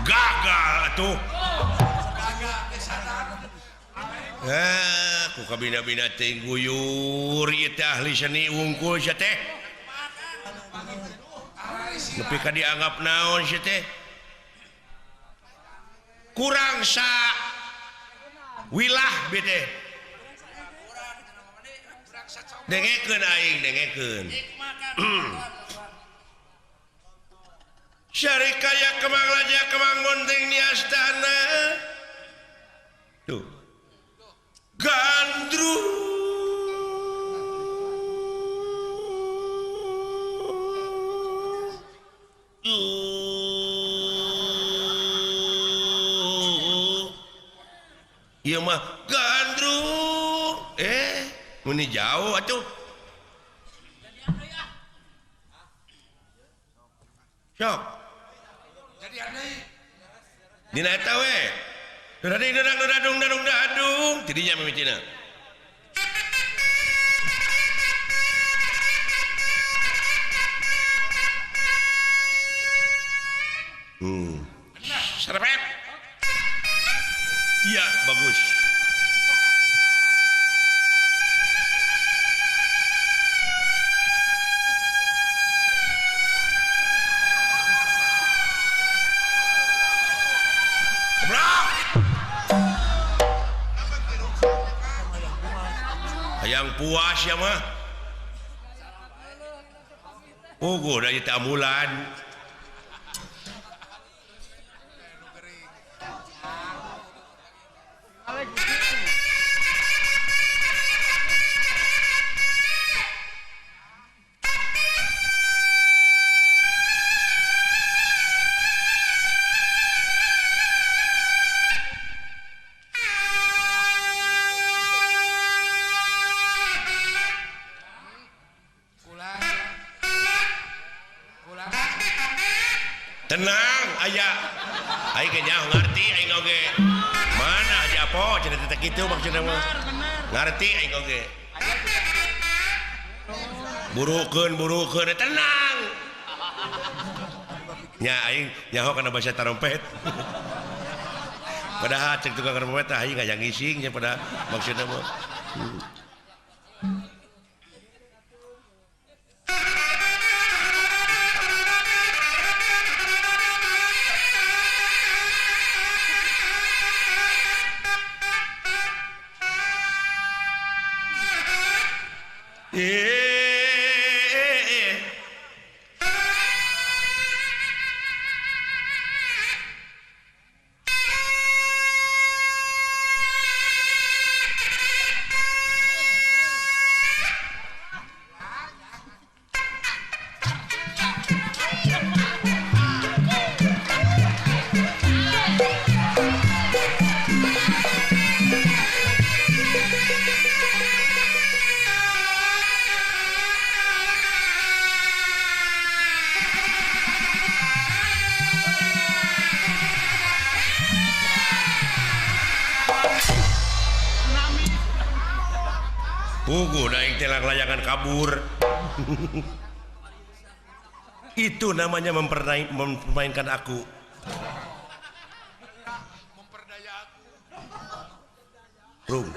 Speaker 1: Gagal atuh. Ku kabina-bina teh guyur ieu teh ahli seni wungkul sia teh. Nepi ka dianggap naon sia teh. Kurang sa wilah bieu teh. Dengekeun aing, dengekeun. Syarikaya kemang laja kemang monteng di astana. Tuh. Gandru. Iya mah gandru. Meni jauh atuh. Sok.
Speaker 3: jadi aneh.
Speaker 1: Dina eta we. Dadung tidinya mimicina. Serepet. Iya, bagus. Hayang puas ya mah. Oh, gua dari tamulan. Tenang, ayah. Aing ge nyaho ngarti aing oge. Mana aja apa cerita kitu maksudna mah. Ngarti aing oge. Burukeun tenang. Nya aing nyaho kana bahasa trompet. Padahal cek tukang trompet tah aing ngajang ngising nya pada maksudna mah. tunggu daing telang layangan kabur. Itu namanya mempermainkan aku.
Speaker 3: Memperdaya aku.
Speaker 1: Rung.